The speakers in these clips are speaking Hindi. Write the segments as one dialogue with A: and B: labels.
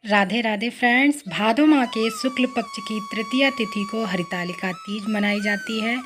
A: राधे राधे फ्रेंड्स। भादो माह के शुक्ल पक्ष की तृतीया तिथि को हरितालिका तीज मनाई जाती है।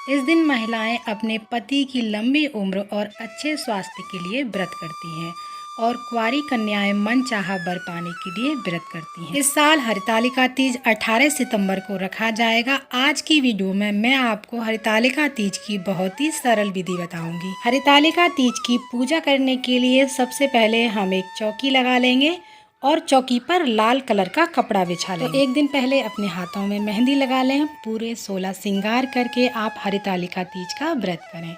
A: इस दिन महिलाएं अपने पति की लंबी उम्र और अच्छे स्वास्थ्य के लिए व्रत करती हैं और कुंवारी कन्याएं मनचाहा वर पाने के लिए व्रत करती हैं। इस साल हरितालिका तीज 18 सितंबर को रखा जाएगा। आज की वीडियो में मैं आपको हरितालिका तीज की बहुत ही सरल विधि बताऊंगी। हरितालिका तीज की पूजा करने के लिए सबसे पहले हम एक चौकी लगा लेंगे और चौकी पर लाल कलर का कपड़ा बिछा लें। तो एक दिन पहले अपने हाथों में मेहंदी लगा लें। पूरे 16 श्रृंगार करके आप हरितालिका तीज का व्रत करें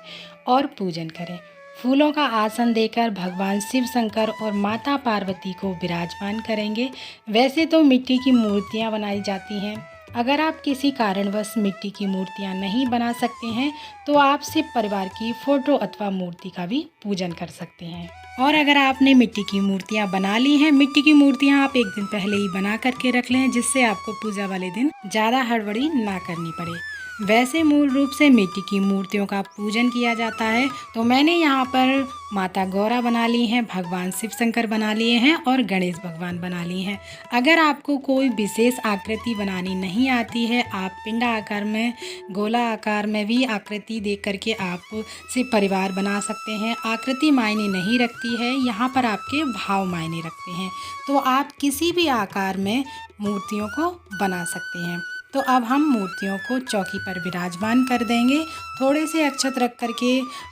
A: और पूजन करें। फूलों का आसन देकर भगवान शिव शंकर और माता पार्वती को विराजमान करेंगे। वैसे तो मिट्टी की मूर्तियां बनाई जाती हैं। अगर आप किसी कारणवश मिट्टी की मूर्तियां नहीं बना सकते हैं तो आप शिव परिवार की फोटो अथवा मूर्ति का भी पूजन कर सकते हैं। और अगर आपने मिट्टी की मूर्तियां बना ली हैं, मिट्टी की मूर्तियां आप एक दिन पहले ही बना करके रख लें, जिससे आपको पूजा वाले दिन ज़्यादा हड़बड़ी ना करनी पड़े। वैसे मूल रूप से मिट्टी की मूर्तियों का पूजन किया जाता है। तो मैंने यहाँ पर माता गौरा बना ली हैं, भगवान शिव शंकर बना लिए हैं और गणेश भगवान बना लिए हैं। अगर आपको कोई विशेष आकृति बनानी नहीं आती है, आप पिंडा आकार में, गोला आकार में भी आकृति दे करके आप शिव परिवार बना सकते हैं। आकृति मायने नहीं रखती है, यहाँ पर आपके भाव मायने रखते हैं। तो आप किसी भी आकार में मूर्तियों को बना सकते हैं। तो अब हम मूर्तियों को चौकी पर विराजमान कर देंगे। थोड़े से अक्षत रख करके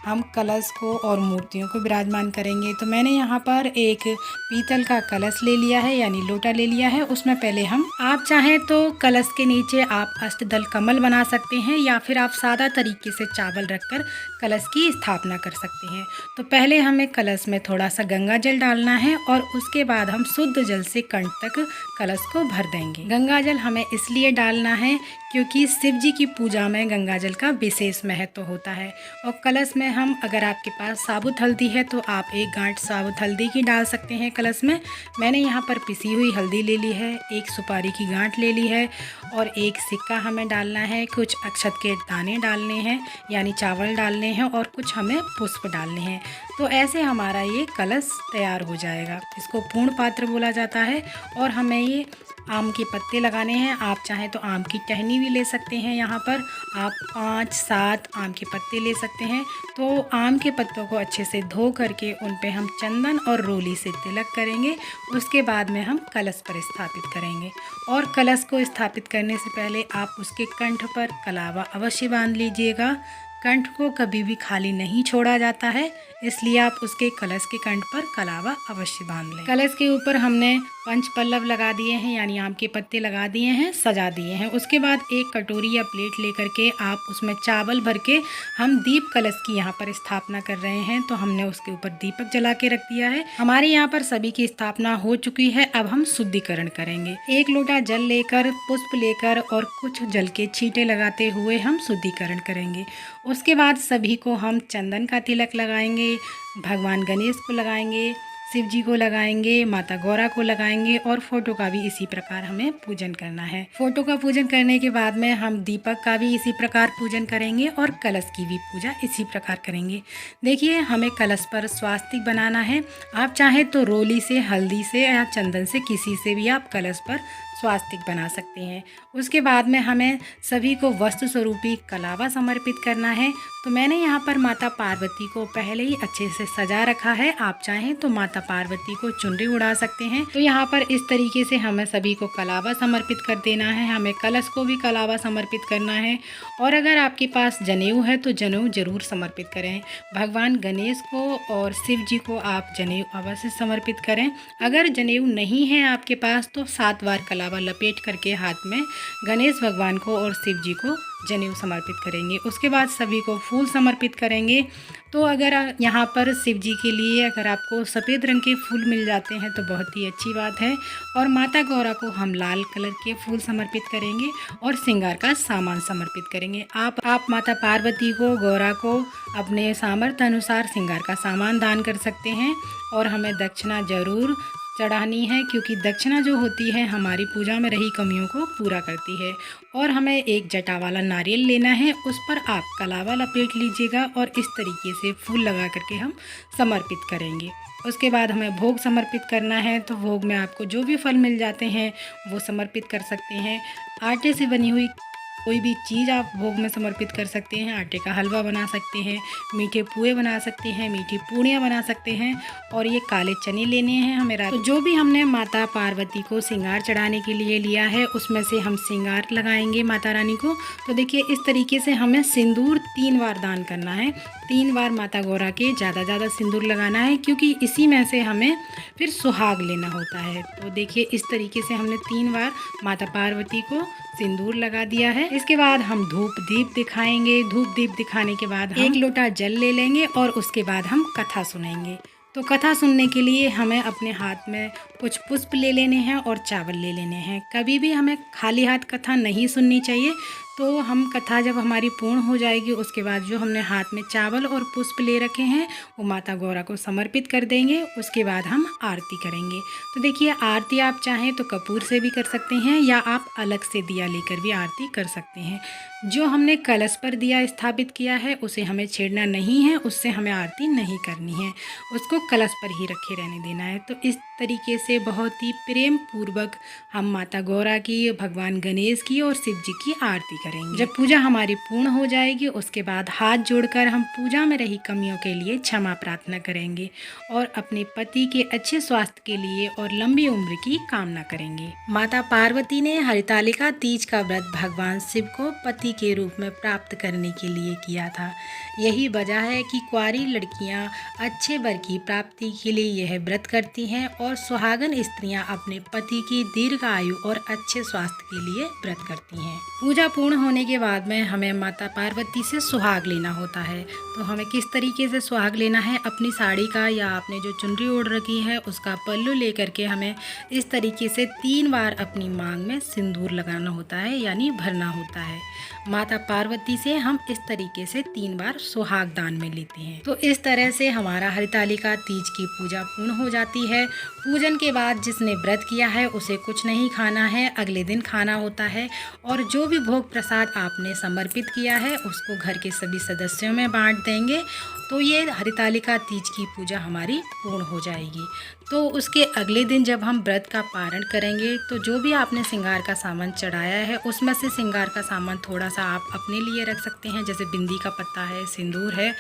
A: हम कलश को और मूर्तियों को विराजमान करेंगे। तो मैंने यहाँ पर एक पीतल का कलश ले लिया है, यानी लोटा ले लिया है। उसमें पहले आप चाहें तो कलश के नीचे आप अष्टदल कमल बना सकते हैं, या फिर आप सादा तरीके से चावल रखकर कलश की स्थापना कर सकते हैं। तो पहले हमें कलश में थोड़ा सा गंगा जल डालना है और उसके बाद हम शुद्ध जल से कंठ तक कलश को भर देंगे। गंगा जल हमें इसलिए डालना है क्योंकि शिव जी की पूजा में गंगा जल का विशेष महत्व होता है। और कलश में हम, अगर आपके पास साबुत हल्दी है तो आप एक गांठ साबुत हल्दी की डाल सकते हैं कलश में। मैंने यहाँ पर पिसी हुई हल्दी ले ली है, एक सुपारी की गांठ ले ली है और एक सिक्का हमें डालना है। कुछ अक्षत के दाने डालने हैं, यानी चावल डालने हैं, और कुछ हमें पुष्प डालने हैं। तो ऐसे हमारा ये कलश तैयार हो जाएगा। इसको पूर्ण पात्र बोला जाता है। और हमें ये आम के पत्ते लगाने हैं। आप चाहें तो आम की टहनी भी ले सकते हैं। यहाँ पर आप 5-7 आम के पत्ते ले सकते हैं। तो आम के पत्तों को अच्छे से धो करके उन पे हम चंदन और रोली से तिलक करेंगे। उसके बाद में हम कलश पर स्थापित करेंगे। और कलश को स्थापित करने से पहले आप उसके कंठ पर कलावा अवश्य बांध लीजिएगा। कंठ को कभी भी खाली नहीं छोड़ा जाता है, इसलिए आप उसके कलश के कंठ पर कलावा अवश्य बांध लें। कलश के ऊपर हमने पंच पल्लव लगा दिए हैं, यानी आम के पत्ते लगा दिए हैं, सजा दिए हैं। उसके बाद एक कटोरी या प्लेट लेकर के आप उसमें चावल भर के हम दीप कलश की यहाँ पर स्थापना कर रहे हैं। तो हमने उसके ऊपर दीपक जला के रख दिया है। हमारे यहाँ पर सभी की स्थापना हो चुकी है। अब हम शुद्धिकरण करेंगे। एक लोटा जल लेकर, पुष्प लेकर और कुछ जल के छींटे लगाते हुए हम शुद्धिकरण करेंगे। उसके बाद सभी को हम चंदन का तिलक लगाएंगे, भगवान गणेश को लगाएंगे, शिव जी को लगाएंगे, माता गौरा को लगाएंगे और फोटो का भी इसी प्रकार हमें पूजन करना है। फोटो का पूजन करने के बाद में हम दीपक का भी इसी प्रकार पूजन करेंगे और कलश की भी पूजा इसी प्रकार करेंगे। देखिए, हमें कलश पर स्वास्तिक बनाना है। आप चाहें तो रोली से, हल्दी से या चंदन से, किसी से भी आप कलश पर स्वास्तिक बना सकते हैं। उसके बाद में हमें सभी को वस्तु स्वरूपी कलावा समर्पित करना है। तो मैंने यहाँ पर माता पार्वती को पहले ही अच्छे से सजा रखा है। आप चाहें तो माता पार्वती को चुनरी उड़ा सकते हैं। तो यहाँ पर इस तरीके से हमें सभी को कलावा समर्पित कर देना है। हमें कलश को भी कलावा समर्पित करना है। और अगर आपके पास जनेऊ है तो जनेऊ जरूर समर्पित करें। भगवान गणेश को और शिव जी को आप जनेऊ अवश्य समर्पित करें। अगर जनेऊ नहीं है आपके पास तो 7 बार कलावा लपेट करके हाथ में गणेश भगवान को और शिव जी को जनेऊ समर्पित करेंगे। उसके बाद सभी को फूल समर्पित करेंगे। तो अगर यहाँ पर शिव जी के लिए अगर आपको सफ़ेद रंग के फूल मिल जाते हैं तो बहुत ही अच्छी बात है। और माता गौरा को हम लाल कलर के फूल समर्पित करेंगे और श्रृंगार का सामान समर्पित करेंगे। आप माता पार्वती को, गौरा को अपने सामर्थ्य अनुसार श्रृंगार का सामान दान कर सकते हैं। और हमें दक्षिणा जरूर चढ़ानी है, क्योंकि दक्षिणा जो होती है हमारी पूजा में रही कमियों को पूरा करती है। और हमें एक जटा वाला नारियल लेना है, उस पर आप कलावा लपेट लीजिएगा और इस तरीके से फूल लगा करके हम समर्पित करेंगे। उसके बाद हमें भोग समर्पित करना है, तो भोग में आपको जो भी फल मिल जाते हैं वो समर्पित कर सकते हैं। आटे से बनी हुई कोई भी चीज़ आप भोग में समर्पित कर सकते हैं। आटे का हलवा बना सकते हैं, मीठे पुए बना सकते हैं, मीठी पूड़ियाँ बना सकते हैं। और ये काले चने लेने हैं हमें रात। तो जो भी हमने माता पार्वती को श्रृंगार चढ़ाने के लिए लिया है उसमें से हम श्रृंगार लगाएंगे माता रानी को। तो देखिए इस तरीके से हमें सिंदूर 3 बार दान करना है। 3 बार माता गौरा के ज़्यादा सिंदूर लगाना है, क्योंकि इसी में से हमें फिर सुहाग लेना होता है। तो देखिए इस तरीके से हमने 3 बार माता पार्वती को सिंदूर लगा दिया है। इसके बाद हम धूप दीप दिखाएंगे। धूप दीप दिखाने के बाद हम 1 लोटा जल ले लेंगे और उसके बाद हम कथा सुनेंगे। तो कथा सुनने के लिए हमें अपने हाथ में कुछ पुष्प ले लेने हैं और चावल ले लेने हैं। कभी भी हमें खाली हाथ कथा नहीं सुननी चाहिए। तो हम कथा जब हमारी पूर्ण हो जाएगी उसके बाद जो हमने हाथ में चावल और पुष्प ले रखे हैं वो माता गौरा को समर्पित कर देंगे। उसके बाद हम आरती करेंगे। तो देखिए आरती आप चाहें तो कपूर से भी कर सकते हैं या आप अलग से दिया लेकर भी आरती कर सकते हैं। जो हमने कलश पर दिया स्थापित किया है उसे हमें छेड़ना नहीं है, उससे हमें आरती नहीं करनी है, उसको कलश पर ही रखे रहने देना है। तो इस तरीके से बहुत ही प्रेम पूर्वक हम माता गौरा की, भगवान गणेश की और शिव जी की आरती करेंगे। जब पूजा हमारी पूर्ण हो जाएगी उसके बाद हाथ जोड़कर हम पूजा में रही कमियों के लिए क्षमा प्रार्थना करेंगे और अपने पति के अच्छे स्वास्थ्य के लिए और लंबी उम्र की कामना करेंगे। माता पार्वती ने हरितालिका तीज का व्रत भगवान शिव को पति के रूप में प्राप्त करने के लिए किया था। यही वजह है कि कुंवारी लड़कियां अच्छे वर की प्राप्ति के लिए यह व्रत करती हैं और सुहागन स्त्रियां अपने पति की दीर्घ आयु और अच्छे स्वास्थ्य के लिए व्रत करती हैं। पूजा पूर्ण होने के बाद में हमें माता पार्वती से सुहाग लेना होता है। तो हमें किस तरीके से सुहाग लेना है, अपनी साड़ी का या आपने जो चुनरी ओढ़ रखी है उसका पल्लू लेकर के हमें इस तरीके से 3 बार अपनी मांग में सिंदूर लगाना होता है, यानी भरना होता है। माता पार्वती से हम इस तरीके से 3 बार सुहाग दान में लेते हैं। तो इस तरह से हमारा हरितालिका तीज की पूजा पूर्ण हो जाती है। पूजन के बाद जिसने व्रत किया है उसे कुछ नहीं खाना है, अगले दिन खाना होता है। और जो भी भोग प्रसाद आपने समर्पित किया है उसको घर के सभी सदस्यों में बांट देंगे। तो ये हरितालिका तीज की पूजा हमारी पूर्ण हो जाएगी। तो उसके अगले दिन जब हम व्रत का पारण करेंगे तो जो भी आपने श्रृंगार का सामान चढ़ाया है उसमें से श्रृंगार का सामान थोड़ा सा आप अपने लिए रख सकते हैं, जैसे बिंदी का पत्ता है, सिंदूर है।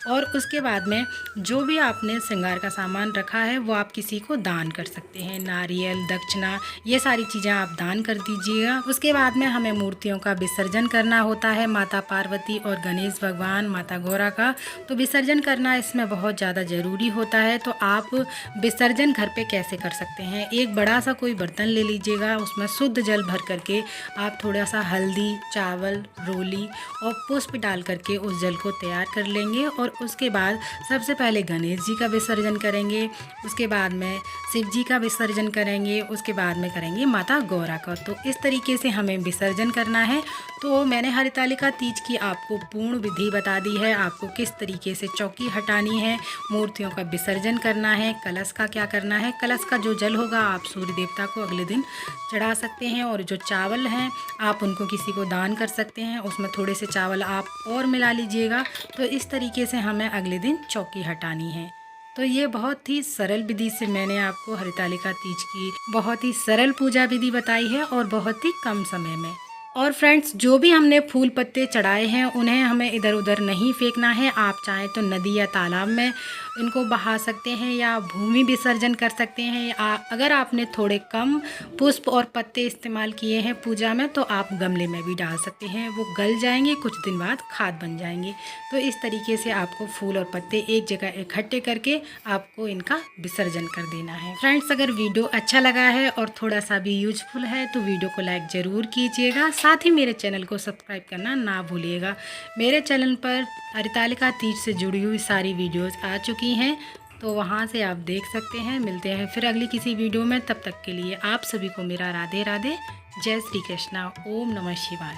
A: और उसके बाद में जो भी आपने श्रृंगार का सामान रखा है वो आप किसी को दान कर सकते हैं। नारियल, दक्षिणा, ये सारी चीज़ें आप दान कर दीजिएगा। उसके बाद में हमें मूर्तियों का विसर्जन करना होता है, माता पार्वती और गणेश भगवान, माता गौरा का। तो विसर्जन करना इसमें बहुत ज़्यादा ज़रूरी होता है। तो आप विसर्जन घर पे कैसे कर सकते हैं, एक बड़ा सा कोई बर्तन ले लीजिएगा, उसमें शुद्ध जल भर करके आप थोड़ा सा हल्दी, चावल, रोली और पुष्प डाल करके उस जल को तैयार कर लेंगे। और उसके बाद सबसे पहले गणेश जी का विसर्जन करेंगे, उसके बाद में शिव जी का विसर्जन करेंगे, उसके बाद में करेंगे माता गौरा का। तो इस तरीके से हमें विसर्जन करना है। तो मैंने हरितालिका तीज की आपको पूर्ण विधि बता दी है, आपको किस तरीके से चौकी हटानी है, मूर्तियों का विसर्जन करना है, कलश का क्या करना है। कलश का जो जल होगा आप सूर्य देवता को अगले दिन चढ़ा सकते हैं और जो चावल हैं आप उनको किसी को दान कर सकते हैं, उसमें थोड़े से चावल आप और मिला लीजिएगा। तो इस तरीके से हमें अगले दिन चौकी हटानी है। तो ये बहुत ही सरल विधि से मैंने आपको हरितालिका तीज की बहुत ही सरल पूजा विधि बताई है और बहुत ही कम समय में। और फ्रेंड्स, जो भी हमने फूल पत्ते चढ़ाए हैं उन्हें हमें इधर उधर नहीं फेंकना है। आप चाहें तो नदी या तालाब में इनको बहा सकते हैं या भूमि विसर्जन कर सकते हैं। अगर आपने थोड़े कम पुष्प और पत्ते इस्तेमाल किए हैं पूजा में तो आप गमले में भी डाल सकते हैं, वो गल जाएंगे, कुछ दिन बाद खाद बन जाएंगे। तो इस तरीके से आपको फूल और पत्ते एक जगह इकट्ठे करके आपको इनका विसर्जन कर देना है। फ्रेंड्स, अगर वीडियो अच्छा लगा है और थोड़ा सा भी यूजफुल है तो वीडियो को लाइक ज़रूर कीजिएगा, साथ ही मेरे चैनल को सब्सक्राइब करना ना भूलिएगा। मेरे चैनल पर हरितालिका तीज से जुड़ी हुई सारी वीडियोस आ चुकी हैं, तो वहां से आप देख सकते हैं। मिलते हैं फिर अगली किसी वीडियो में, तब तक के लिए आप सभी को मेरा राधे राधे, जय श्री कृष्णा, ओम नमः शिवाय।